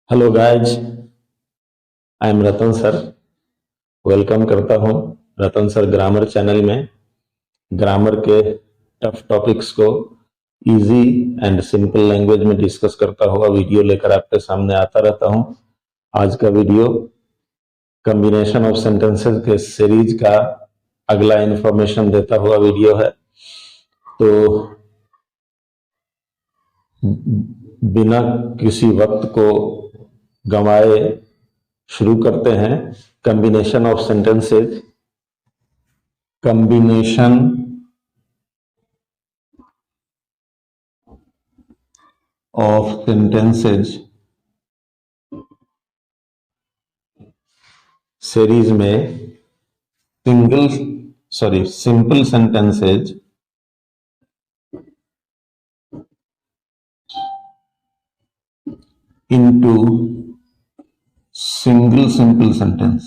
Hello guys, I am Ratan sir. Welcome करता हूं रतन sir grammar channel में। Grammar के टफ टॉपिक्स को इजी एंड सिंपल लैंग्वेज में डिस्कस करता हुआ वीडियो लेकर आपके सामने आता रहता हूं। आज का वीडियो कॉम्बिनेशन ऑफ सेंटेंसेस के सीरीज का अगला इंफॉर्मेशन देता हुआ वीडियो है। तो बिना किसी वक्त को गंवाए शुरू करते हैं। Combination of sentences, combination of sentences series में simple sentences into single simple sentence।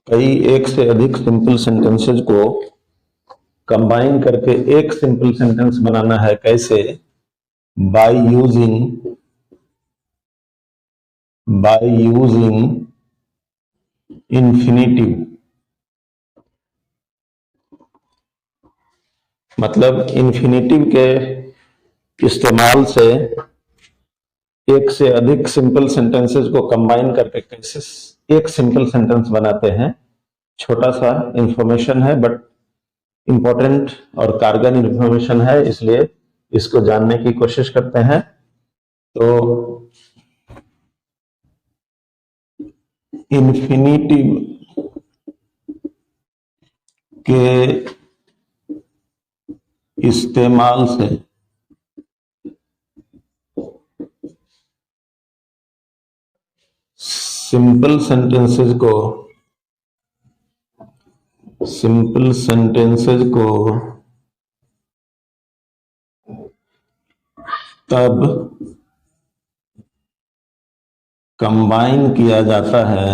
कई एक से अधिक सिंपल सेंटेंसेज को कंबाइन करके एक सिंपल सेंटेंस बनाना है। कैसे? By using infinitive. मतलब इंफिनिटिव के इस्तेमाल से एक से अधिक सिंपल सेंटेंसेस को कंबाइन करके कैसे एक सिंपल सेंटेंस बनाते हैं। छोटा सा इंफॉर्मेशन है बट इंपॉर्टेंट और कारगर इंफॉर्मेशन है, इसलिए इसको जानने की कोशिश करते हैं। तो इंफिनिटिव के इस्तेमाल से सिंपल सेंटेंसेस को तब कंबाइन किया जाता है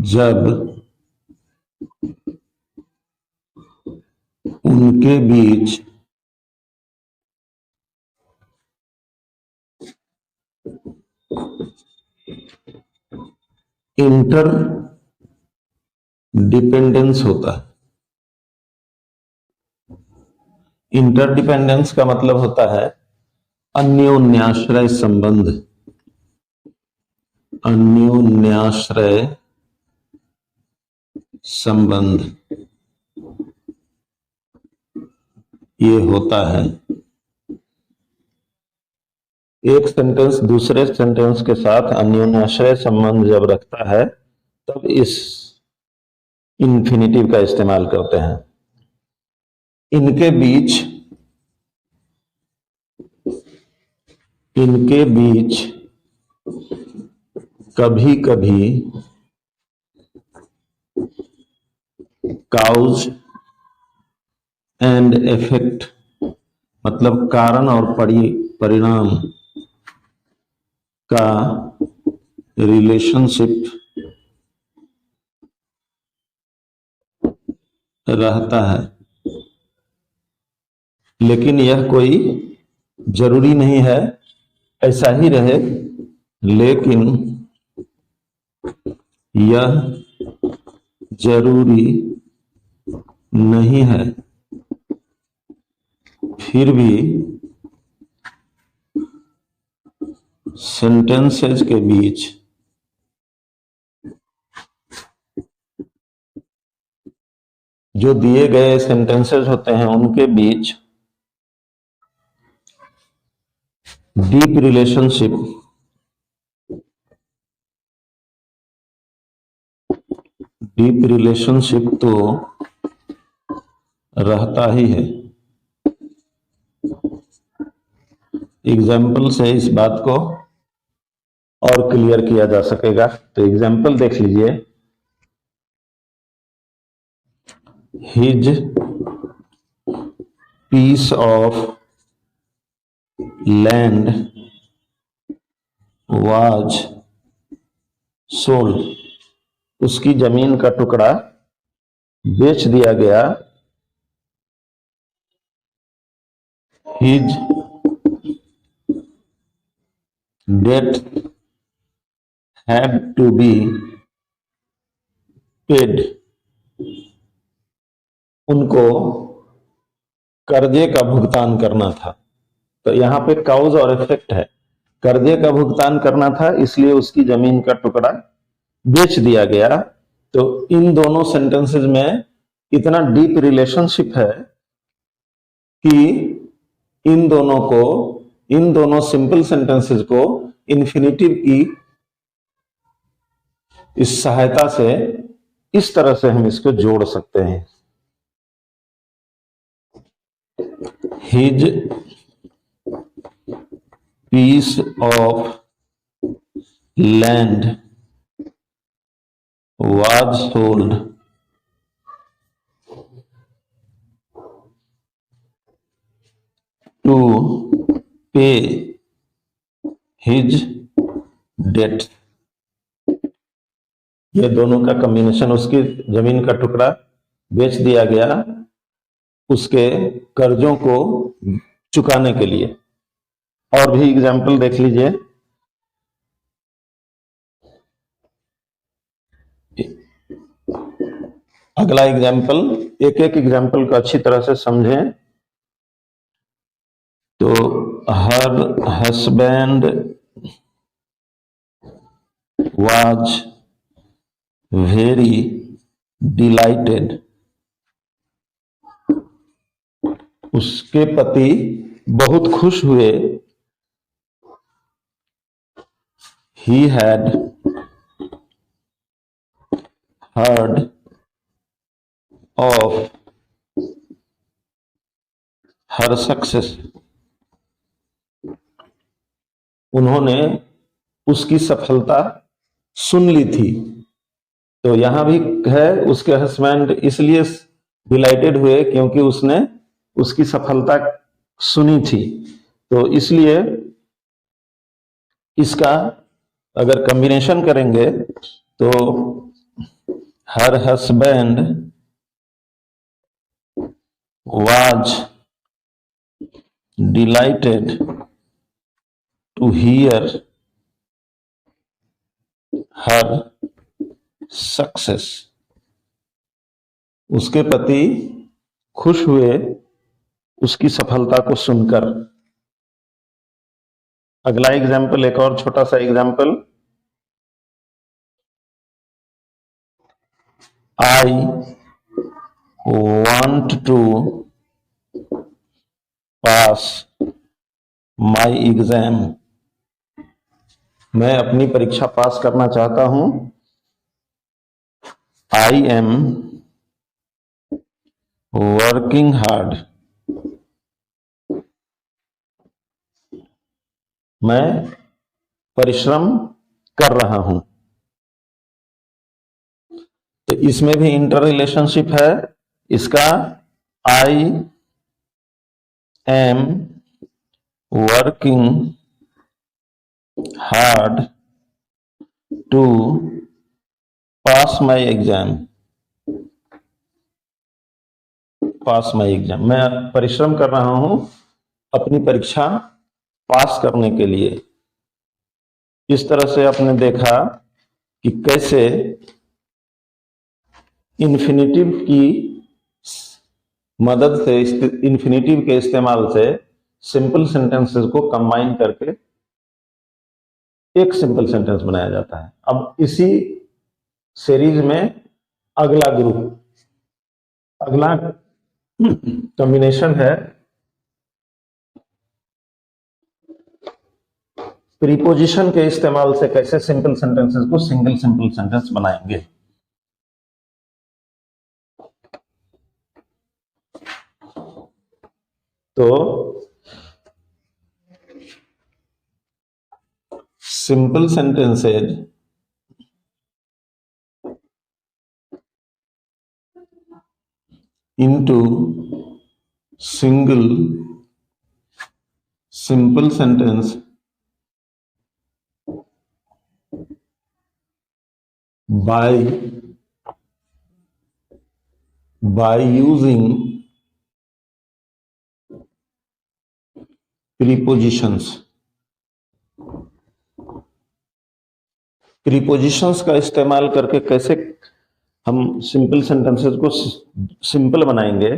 जब उनके बीच इंटर डिपेंडेंस होता है। इंटरडिपेंडेंस का मतलब होता है अन्योन्याश्रय संबंध। अन्योन्याश्रय संबंध ये होता है। एक सेंटेंस दूसरे सेंटेंस के साथ अन्योन्याश्रय संबंध जब रखता है तब इस इंफिनिटिव का इस्तेमाल करते हैं। इनके बीच कभी कभी काउज एंड इफेक्ट मतलब कारण और परिणाम का रिलेशनशिप रहता है, लेकिन यह कोई जरूरी नहीं है ऐसा ही रहे। लेकिन यह जरूरी नहीं है, फिर भी सेंटेंसेस के बीच जो दिए गए सेंटेंसेस होते हैं उनके बीच डीप रिलेशनशिप तो रहता ही है। एग्जाम्पल से इस बात को और क्लियर किया जा सकेगा। तो एग्जाम्पल देख लीजिए। His piece of land was sold, उसकी जमीन का टुकड़ा बेच दिया गया। His debt had to be paid, उनको कर्जे का भुगतान करना था। तो यहां पे काउज और इफेक्ट है, कर्जे का भुगतान करना था इसलिए उसकी जमीन का टुकड़ा बेच दिया गया। तो इन दोनों सेंटेंसेस में इतना डीप रिलेशनशिप है कि इन दोनों सिंपल सेंटेंसेस को इन्फिनिटिव की इस सहायता से इस तरह से हम इसको जोड़ सकते हैं। His piece of land was sold to pay his debt। ये दोनों का कॉम्बिनेशन, उसकी जमीन का टुकड़ा बेच दिया गया उसके कर्जों को चुकाने के लिए। और भी एग्जाम्पल देख लीजिए। अगला एग्जाम्पल, एक एक एग्जाम्पल को अच्छी तरह से समझें। तो her husband was very dilated, उसके पति बहुत खुश हुए। He had heard of her success, उन्होंने उसकी सफलता सुन ली थी। तो यहां भी है उसके हस्बैंड इसलिए डिलाइटेड हुए क्योंकि उसने उसकी सफलता सुनी थी। तो इसलिए इसका अगर कॉम्बिनेशन करेंगे तो her husband was delighted to hear her success, उसके पति खुश हुए उसकी सफलता को सुनकर। अगला एग्जाम्पल, एक और छोटा सा example. I want to pass my exam, मैं अपनी परीक्षा पास करना चाहता हूं। आई एम वर्किंग हार्ड, मैं परिश्रम कर रहा हूं। तो इसमें भी इंटर रिलेशनशिप है। इसका I am working hard to pass my exam, pass my exam, मैं परिश्रम कर रहा हूं अपनी परीक्षा पास करने के लिए। इस तरह से आपने देखा कि कैसे इन्फिनिटिव की मदद से, इन्फिनिटिव के इस्तेमाल से सिंपल सेंटेंसेस को कंबाइन करके एक सिंपल सेंटेंस बनाया जाता है। अब इसी सीरीज में अगला ग्रुप, अगला कॉम्बिनेशन है प्रीपोजिशन के इस्तेमाल से कैसे सिंपल सेंटेंसेस को सिंगल सिंपल सेंटेंस बनाएंगे। तो simple sentences into single simple sentence by using prepositions का इस्तेमाल करके कैसे हम सिंपल सेंटेंसेस को सिंपल बनाएंगे।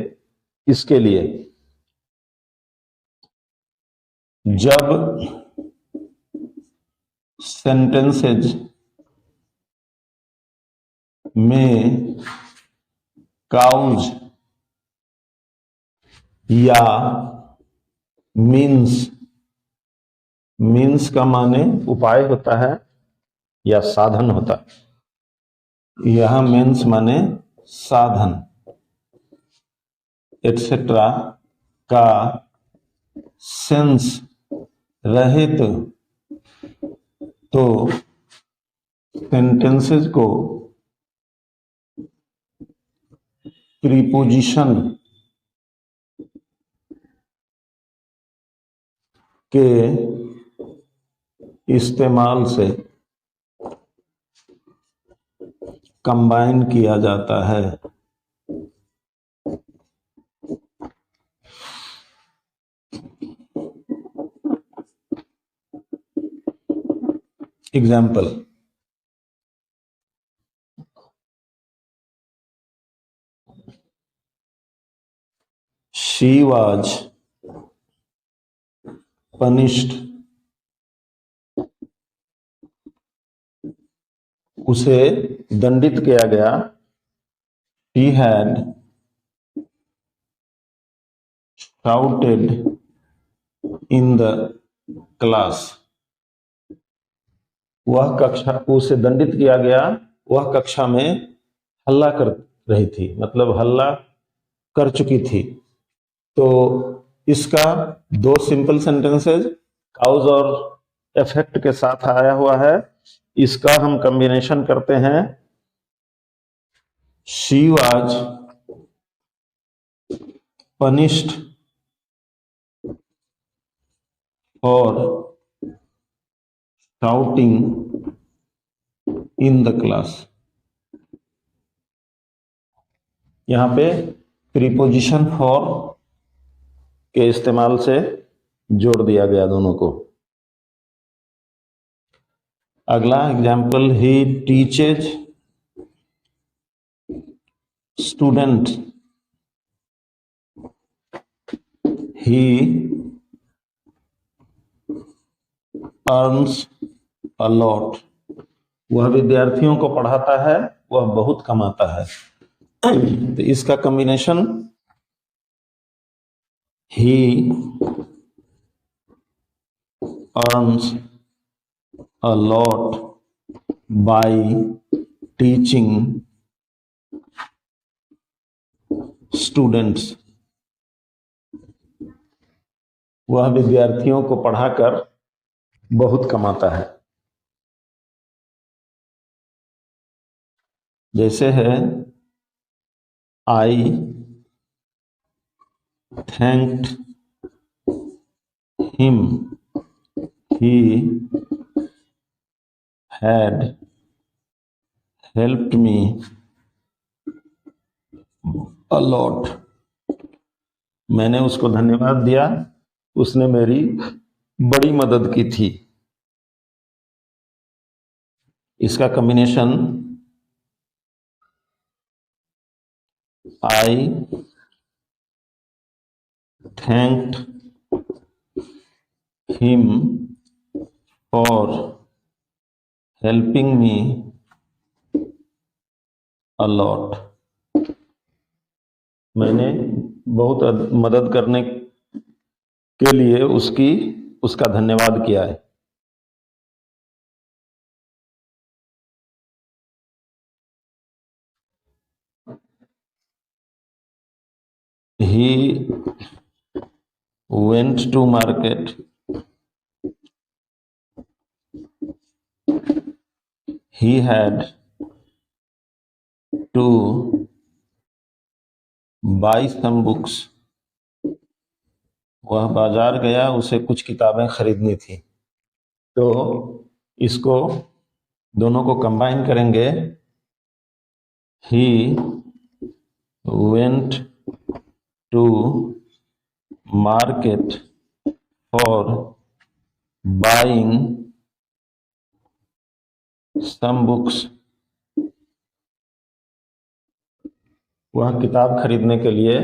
इसके लिए जब सेंटेंसेज में काउज या मीन्स का माने उपाय होता है या साधन होता है। यह मीन्स माने साधन एटसेट्रा का सेंस रहे तो सेंटेंसेस को प्रीपोजिशन के इस्तेमाल से कंबाइन किया जाता है। एग्जाम्पल, शी वाज पनिश्ड, उसे दंडित किया गया। He had shouted in the class, वह कक्षा, उसे दंडित किया गया, वह कक्षा में हल्ला कर रही थी, मतलब हल्ला कर चुकी थी। तो इसका दो सिंपल सेंटेंसेस काउज और इफेक्ट के साथ आया हुआ है। इसका हम कॉम्बिनेशन करते हैं। She was punished for shouting in the class. यहां पे प्रीपोजिशन फॉर के इस्तेमाल से जोड़ दिया गया दोनों को। अगला example, he teaches student, he earns a lot, वह विद्यार्थियों को पढ़ाता है, वह बहुत कमाता है। तो इसका combination he earns a lot by teaching students, वह विद्यार्थियों को पढ़ाकर बहुत कमाता है। जैसे है, I thanked him, he had helped me a lot, मैंने उसको धन्यवाद दिया, उसने मेरी बड़ी मदद की थी। इसका combination I thanked him for helping me a lot, मैंने बहुत मदद करने के लिए उसका धन्यवाद किया है। He went to market, he had to buy some books, वह बाजार गया, उसे कुछ किताबें खरीदनी थी। तो इसको दोनों को कंबाइन करेंगे, he went to market for buying some books. वह किताब खरीदने के लिए,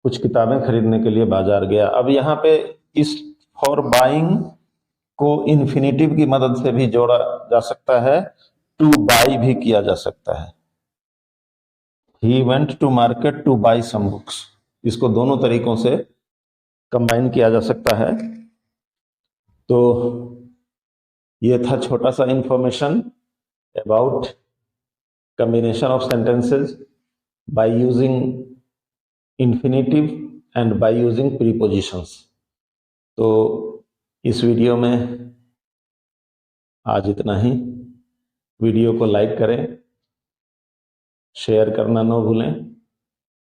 कुछ किताबें खरीदने के लिए बाजार गया। अब यहाँ पे इस फॉर बाइंग को इन्फिनेटिव की मदद से भी जोड़ा जा सकता है, टू बाई भी किया जा सकता है। He went to market to buy some books, इसको दोनों तरीकों से कंबाइन किया जा सकता है। तो ये था छोटा सा information about combination of sentences by using infinitive and by using prepositions। तो इस वीडियो में आज इतना ही। वीडियो को लाइक करें, शेयर करना न भूलें।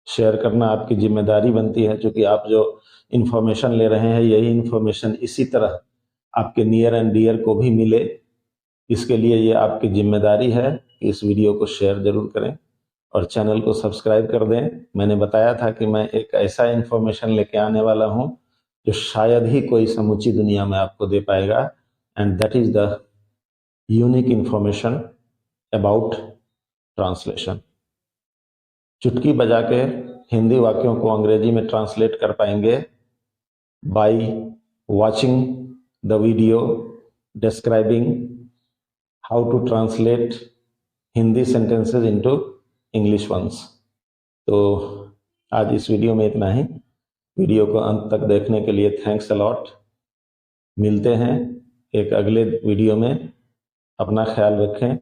शेयर करना आपकी जिम्मेदारी बनती है, क्योंकि आप जो इंफॉर्मेशन ले रहे हैं यही इंफॉर्मेशन इसी तरह आपके नियर एंड डियर को भी मिले। इसके लिए ये आपकी जिम्मेदारी है कि इस वीडियो को शेयर जरूर करें और चैनल को सब्सक्राइब कर दें। मैंने बताया था कि मैं एक ऐसा इंफॉर्मेशन लेके आने वाला हूं जो शायद ही कोई समूची दुनिया में आपको दे पाएगा, and that is the unique information about translation. चुटकी बजा के हिंदी वाक्यों को अंग्रेजी में ट्रांसलेट कर पाएंगे by watching the video describing how to translate Hindi sentences into English ones. तो आज इस वीडियो में इतना ही। वीडियो को अंत तक देखने के लिए थैंक्स अ लॉट। मिलते हैं एक अगले वीडियो में। अपना ख्याल रखें।